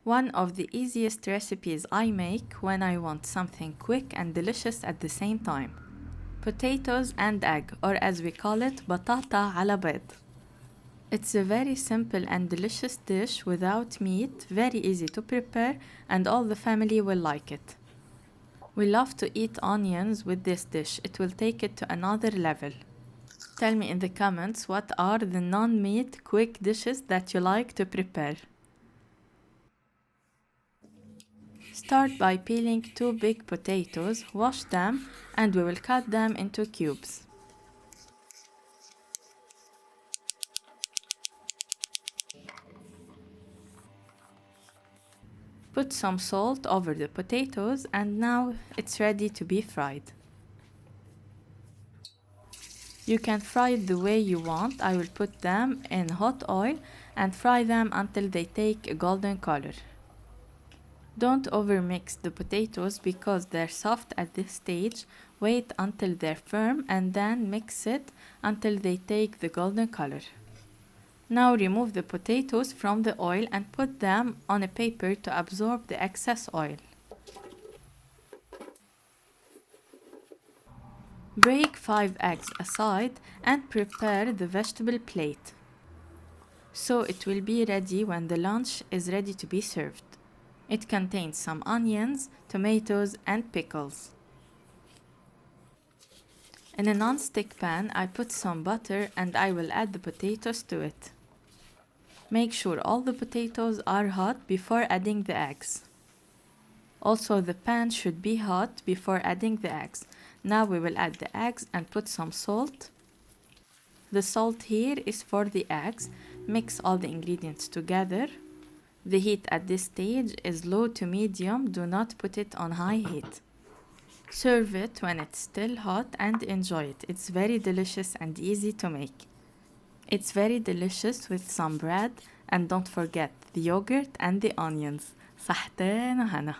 One of the easiest recipes I make when I want something quick and delicious at the same time. Potatoes and egg, or as we call it, batata على بيض. It's a very simple and delicious dish without meat, very easy to prepare, and all the family will like it. We love to eat onions with this dish, it will take it to another level. Tell me in the comments what are the non-meat quick dishes that you like to prepare. Start by peeling 2 big potatoes, wash them, and we will cut them into cubes. Put some salt over the potatoes and now it's ready to be fried. You can fry it the way you want. I will put them in hot oil and fry them until they take a golden color. Don't overmix the potatoes because they're soft at this stage. Wait until they're firm and then mix it until they take the golden color. Now remove the potatoes from the oil and put them on a paper to absorb the excess oil. Break 5 eggs aside and prepare the vegetable plate, so it will be ready when the lunch is ready to be served. It contains some onions, tomatoes, and pickles. In a non-stick pan, I put some butter and I will add the potatoes to it. Make sure all the potatoes are hot before adding the eggs. Also, the pan should be hot before adding the eggs. Now we will add the eggs and put some salt. The salt here is for the eggs. Mix all the ingredients together. The heat at this stage is low to medium. Do not put it on high heat. Serve it when it's still hot and enjoy it. It's very delicious and easy to make. It's very delicious with some bread, and don't forget the yogurt and the onions. صحتين وهنا.